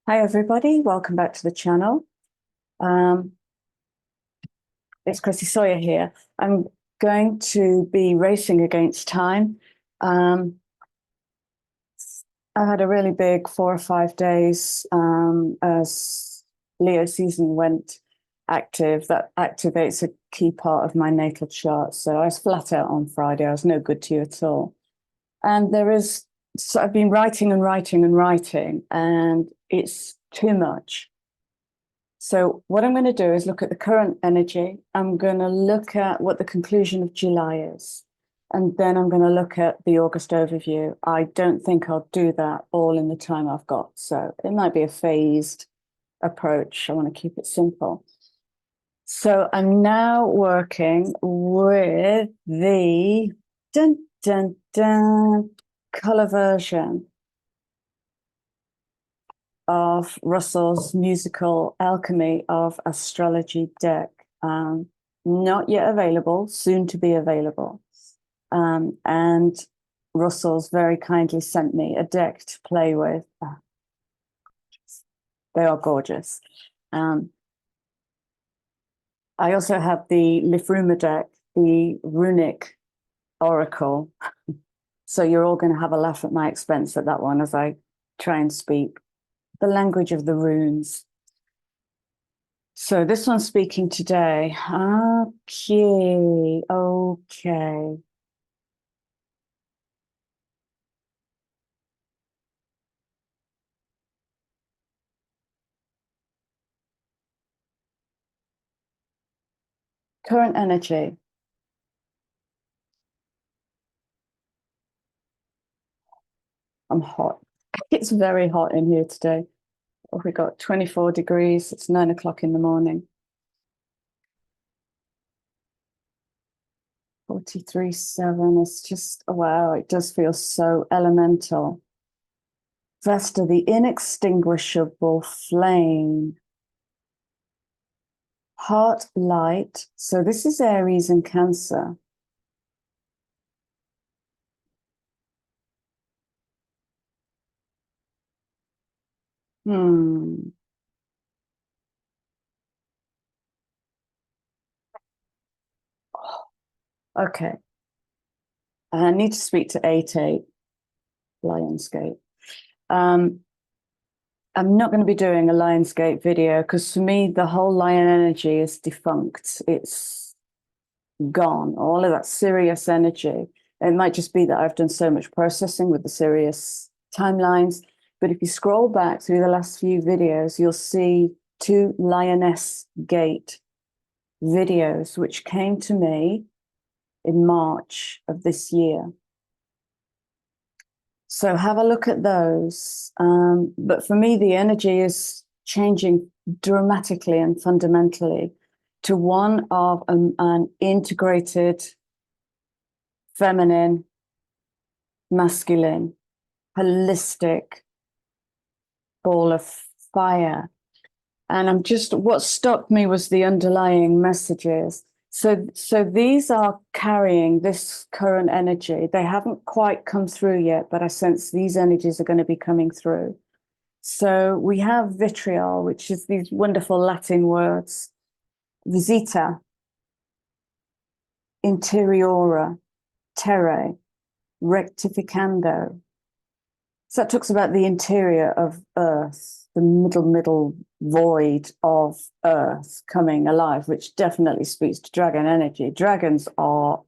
Hi, everybody. Welcome back to the channel. It's Chrissy Sawyer here. I'm going to be racing against time. I had a really big 4 or 5 days as Leo season went active. That activates a key part of my natal chart. So I was flat out on Friday. I was no good to you at all. And so I've been writing and writing and writing, and it's too much. So what I'm going to do is look at the current energy. I'm going to look at what the conclusion of July is. And then I'm going to look at the August overview. I don't think I'll do that all in the time I've got. So it might be a phased approach. I want to keep it simple. So I'm now working with the color version of Russell's musical alchemy of astrology deck. Not yet available, soon to be available. And Russell's very kindly sent me a deck to play with. They are gorgeous. I also have the Lifruma deck, the runic oracle. So you're all going to have a laugh at my expense at that one as I try and speak the language of the runes. So this one's speaking today. Okay. Current energy. I'm hot. It's very hot in here today. Oh, we got 24 degrees. It's 9 o'clock in the morning. 43.7. It's just, wow, it does feel so elemental. Vesta, the inextinguishable flame. Heart light. So this is Aries and Cancer. Okay. I need to speak to 8-8 Lionsgate. I'm not going to be doing a Lionsgate video because for me, the whole lion energy is defunct. It's gone. All of that Sirius energy. It might just be that I've done so much processing with the Sirius timelines. But if you scroll back through the last few videos, you'll see 2 Lioness Gate videos, which came to me in March of this year. So have a look at those. But for me, the energy is changing dramatically and fundamentally to one of an integrated feminine, masculine, holistic ball of fire. And what stopped me was the underlying messages. So these are carrying this current energy. They haven't quite come through yet, but I sense these energies are going to be coming through. So we have vitriol, which is these wonderful Latin words, Zeta, interiora, terre, rectificando. So that talks about the interior of Earth, the middle void of Earth coming alive, which definitely speaks to dragon energy. Dragons are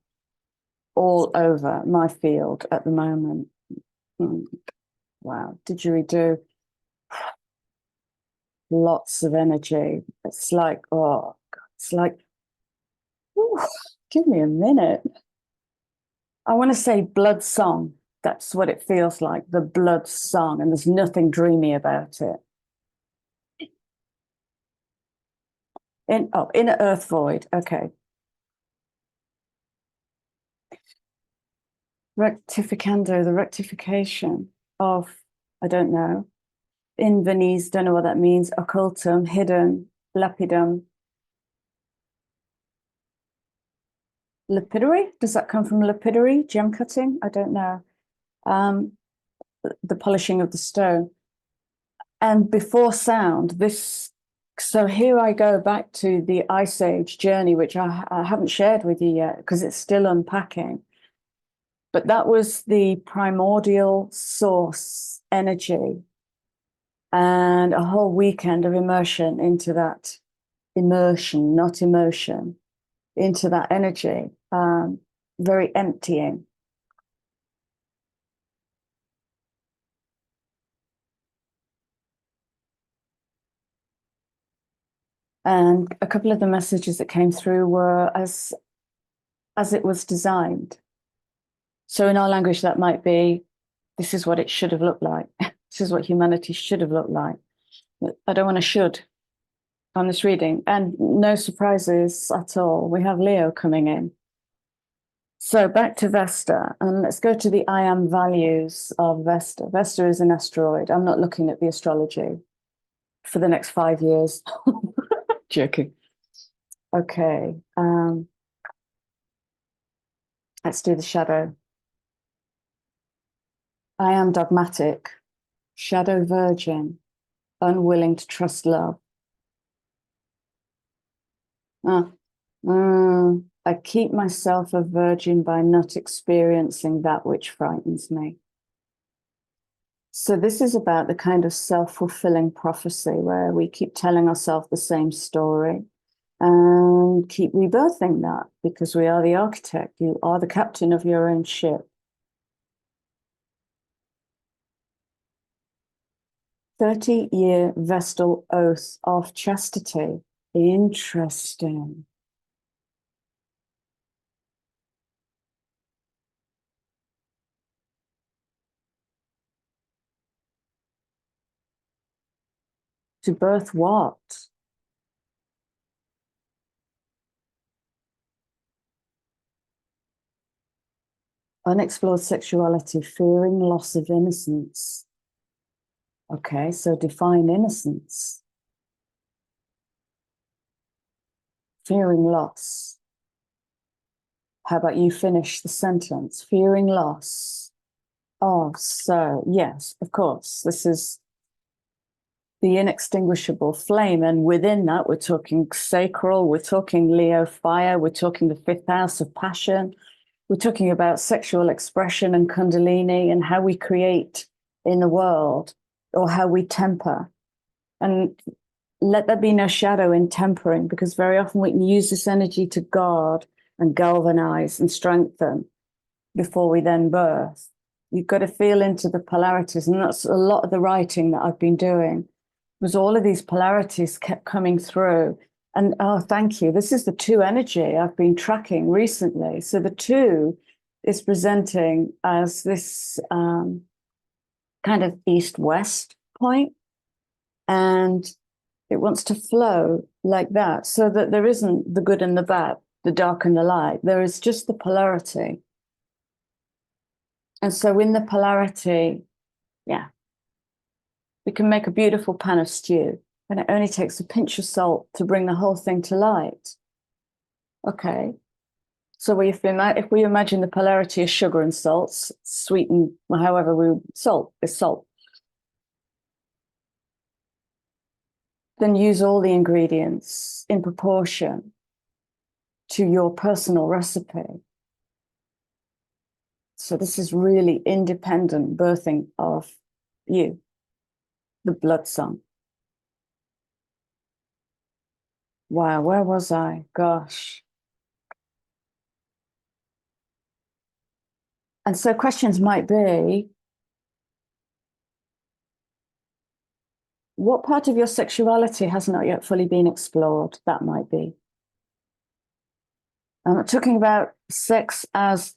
all over my field at the moment. Wow, didgeridoo. Lots of energy. It's like, oh, God, it's like, ooh, give me a minute. I want to say blood song. That's what it feels like, the blood song, and there's nothing dreamy about it. Inner earth void. Okay. Rectificando, the rectification of, I don't know. In Venise, don't know what that means. Occultum, hidden, lapidum. Lapidary? Does that come from lapidary? Gem cutting? I don't know. the polishing of the stone. And before sound, so here I go back to the Ice Age journey, which I haven't shared with you yet because it's still unpacking. But that was the primordial source energy, and a whole weekend of immersion into that, immersion, not emotion, into that energy, very emptying. And a couple of the messages that came through were as it was designed. So in our language, that might be, this is what it should have looked like. This is what humanity should have looked like. I don't want to should on this reading. And no surprises at all. We have Leo coming in. So back to Vesta, and let's go to the I am values of Vesta. Vesta is an asteroid. I'm not looking at the astrology for the next 5 years. Joking. Okay. Let's do the shadow. I am dogmatic, shadow virgin, unwilling to trust love. I keep myself a virgin by not experiencing that which frightens me. So this is about the kind of self-fulfilling prophecy where we keep telling ourselves the same story and keep rebirthing that, because we are the architect. You are the captain of your own ship. 30-year Vestal oath of chastity. Interesting. To birth what? Unexplored sexuality, fearing loss of innocence. Okay, so define innocence. Fearing loss. How about you finish the sentence? Fearing loss. Oh, so yes, of course, this is the inextinguishable flame. And within that, we're talking sacral, we're talking Leo fire, we're talking the 5th house of passion. We're talking about sexual expression and kundalini and how we create in the world, or how we temper. And let there be no shadow in tempering, because very often we can use this energy to guard and galvanize and strengthen before we then birth. You've got to feel into the polarities. And that's a lot of the writing that I've been doing, was all of these polarities kept coming through. And oh, thank you. This is the 2 energy I've been tracking recently. So the 2 is presenting as this kind of east-west point, and it wants to flow like that, so that there isn't the good and the bad, the dark and the light. There is just the polarity. And so in the polarity, yeah, we can make a beautiful pan of stew. And it only takes a pinch of salt to bring the whole thing to light. Okay. So if we imagine the polarity of sugar and salt, sweet and however salt is salt. Then use all the ingredients in proportion to your personal recipe. So this is really independent birthing of you, the blood song. Wow, where was I? Gosh. And so questions might be, what part of your sexuality has not yet fully been explored? That might be. I'm not talking about sex as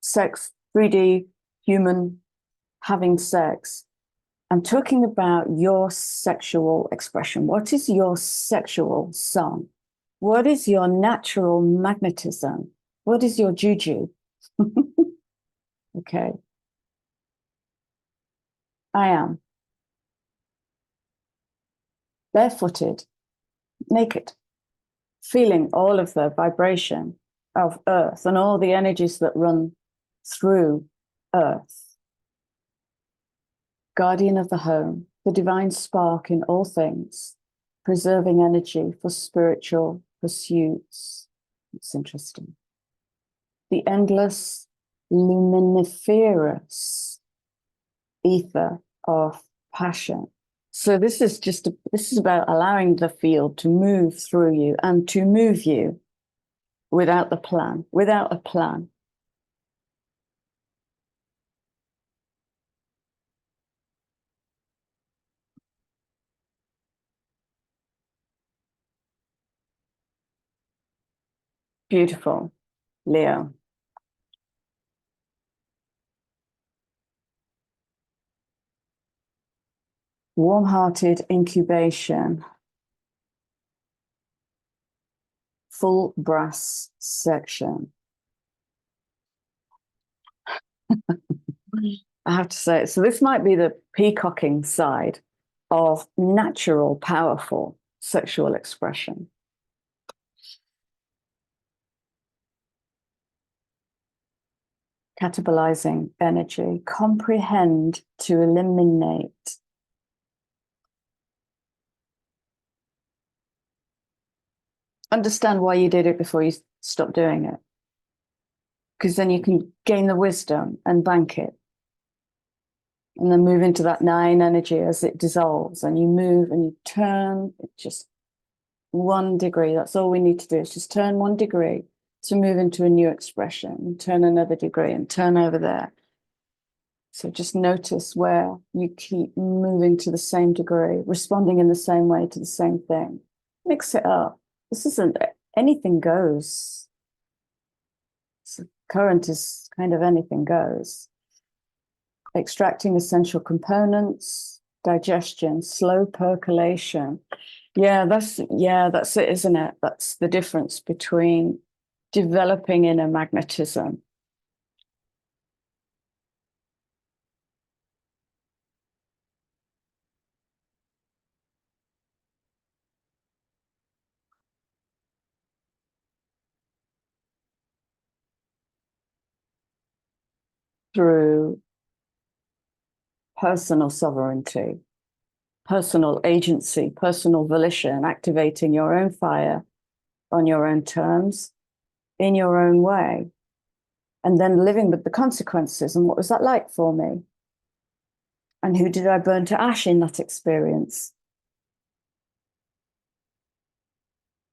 sex, 3D, human, having sex. I'm talking about your sexual expression. What is your sexual song? What is your natural magnetism? What is your juju? Okay. I am barefooted, naked, feeling all of the vibration of Earth and all the energies that run through Earth. guardian of the home, the divine spark in all things, preserving energy for spiritual pursuits. It's interesting. The endless luminiferous ether of passion. So this is about allowing the field to move through you and to move you without a plan. Beautiful, Leo. Warm-hearted incubation. Full brass section. I have to say, so this might be the peacocking side of natural, powerful sexual expression. Catabolizing energy. Comprehend to eliminate. Understand why you did it before you stop doing it. Because then you can gain the wisdom and bank it. And then move into that 9 energy as it dissolves. And you move and you turn just 1 degree. That's all we need to do is just turn 1 degree to move into a new expression. And turn another degree and turn over there. So just notice where you keep moving to the same degree, responding in the same way to the same thing. Mix it up. This isn't anything goes. So current is kind of anything goes. Extracting essential components, digestion, slow percolation. Yeah, that's it, isn't it? That's the difference between developing inner magnetism through personal sovereignty, personal agency, personal volition, activating your own fire on your own terms, in your own way, and then living with the consequences. And what was that like for me? And who did I burn to ash in that experience?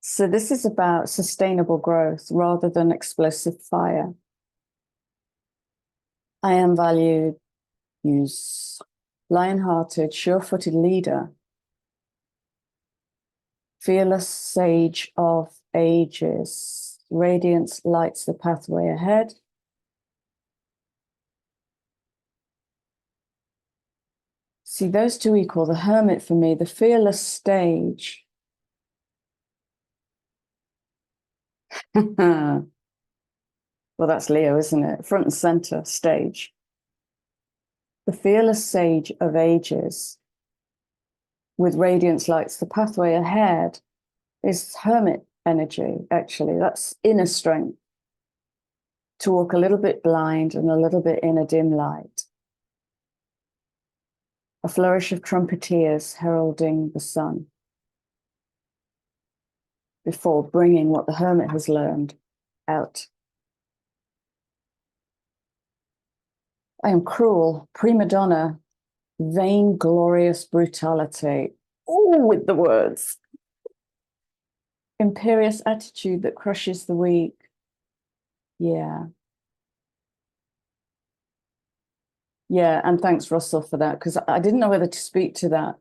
So this is about sustainable growth rather than explosive fire. I am valued, use lion-hearted, sure-footed leader, fearless sage of ages. Radiance lights the pathway ahead. See, those two equal. The hermit for me, the fearless stage. Well, that's Leo, isn't it? Front and center stage. The fearless sage of ages with radiance lights the pathway ahead is hermit energy, actually. That's inner strength. To walk a little bit blind and a little bit in a dim light. A flourish of trumpeteers heralding the sun before bringing what the hermit has learned out. I am cruel, prima donna, vainglorious brutality. Oh, with the words. Imperious attitude that crushes the weak. Yeah. Yeah, and thanks, Russell, for that, because I didn't know whether to speak to that.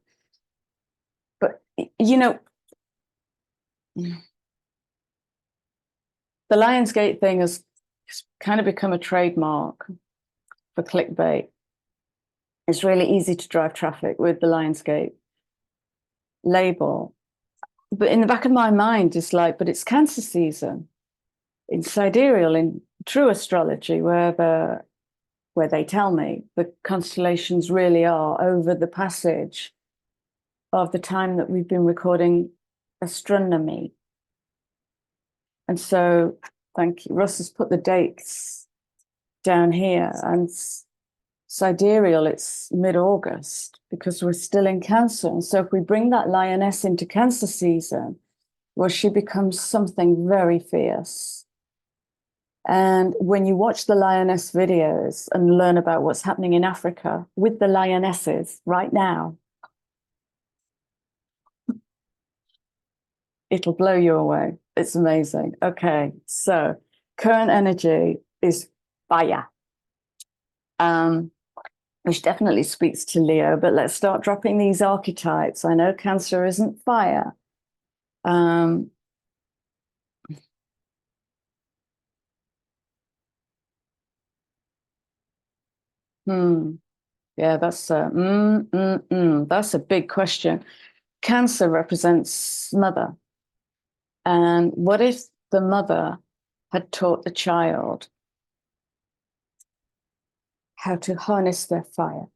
But, you know, the Lionsgate thing has kind of become a trademark for clickbait. It's really easy to drive traffic with the Lionsgate label. But in the back of my mind, it's like, but it's Cancer season. In sidereal, in true astrology, where they tell me the constellations really are over the passage of the time that we've been recording astronomy. And so, thank you. Russ has put the dates down here. And sidereal, it's mid-August because we're still in Cancer. And so if we bring that lioness into Cancer season, well, she becomes something very fierce. And when you watch the lioness videos and learn about what's happening in Africa with the lionesses right now, it'll blow you away. It's amazing. Okay, so current energy is fire, which definitely speaks to Leo, but let's start dropping these archetypes. I know Cancer isn't fire. Yeah, that's that's a big question. Cancer represents mother. And what if the mother had taught the child how to harness their fire,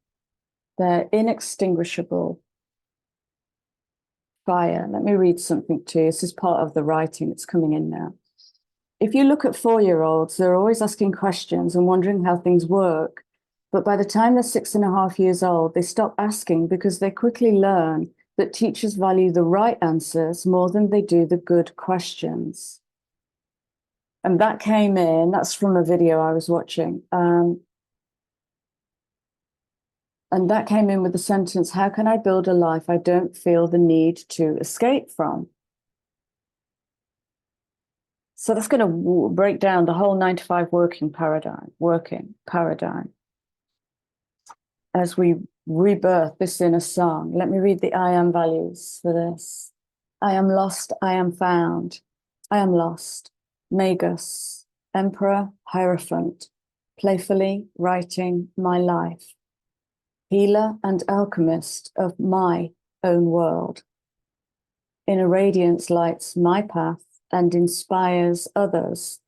their inextinguishable fire? Let me read something to you. This is part of the writing that's coming in now. If you look at 4-year-olds, they're always asking questions and wondering how things work. But by the time they're 6.5 years old, they stop asking because they quickly learn that teachers value the right answers more than they do the good questions. And that came in, that's from a video I was watching. And that came in with the sentence, how can I build a life I don't feel the need to escape from? So that's going to break down the whole 9-to-5 working paradigm. As we rebirth this inner song, let me read the I am values for this. I am lost, I am found. I am lost. Magus, Emperor, Hierophant, playfully writing my life. Healer and alchemist of my own world. Inner radiance lights my path and inspires others.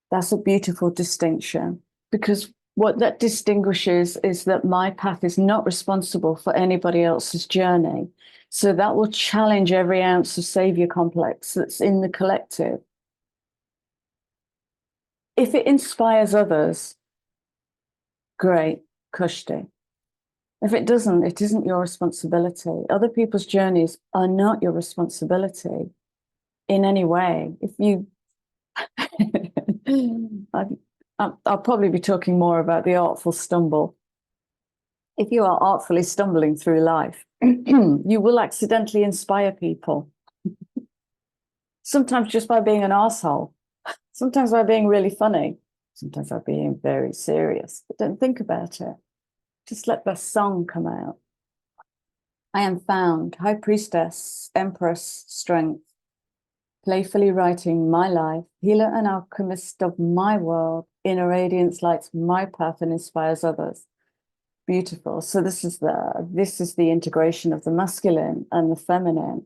That's a beautiful distinction, because what that distinguishes is that my path is not responsible for anybody else's journey. So that will challenge every ounce of savior complex that's in the collective. If it inspires others, great, kushti. If it doesn't, it isn't your responsibility. Other people's journeys are not your responsibility in any way. If you, I'll probably be talking more about the artful stumble. If you are artfully stumbling through life, you will accidentally inspire people. Sometimes just by being an asshole, sometimes by being really funny, sometimes by being very serious. But don't think about it. Just let the song come out. I am found, High Priestess, Empress, Strength, playfully writing my life, healer and alchemist of my world, inner radiance lights my path and inspires others. Beautiful. So this is the integration of the masculine and the feminine.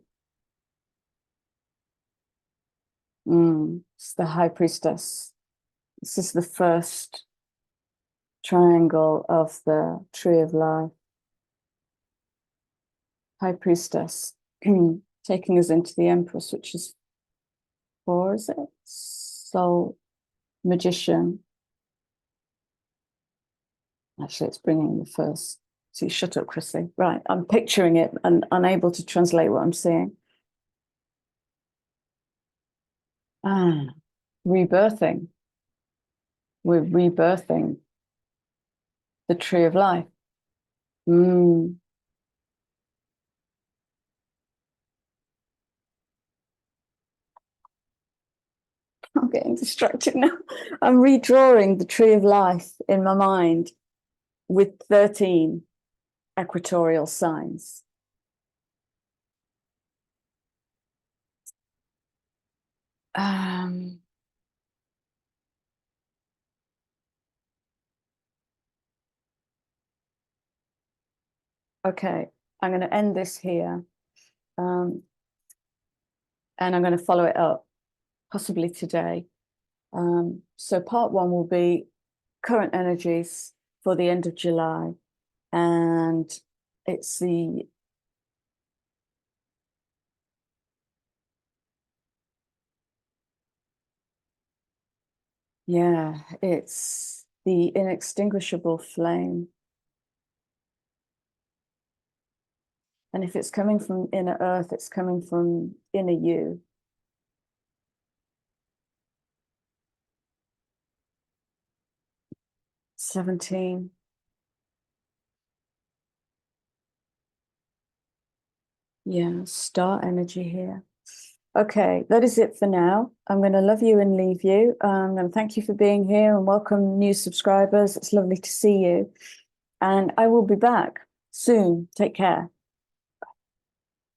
It's the High Priestess. This is the first triangle of the Tree of Life. High Priestess taking us into the Empress, which is 4, is it? Soul, Magician. Actually, it's bringing the first. See, shut up, Chrissy. Right, I'm picturing it and unable to translate what I'm seeing. Rebirthing. We're rebirthing the Tree of Life. I'm getting distracted now. I'm redrawing the Tree of Life in my mind with 13 equatorial signs. Okay, I'm going to end this here. And I'm going to follow it up, possibly today. So part 1 will be current energies for the end of July. And it's the inextinguishable flame. And if it's coming from inner earth, it's coming from inner you. $17. Yeah, star energy here. Okay, that is it for now. I'm going to love you and leave you. And thank you for being here and welcome new subscribers. It's lovely to see you. And I will be back soon. Take care.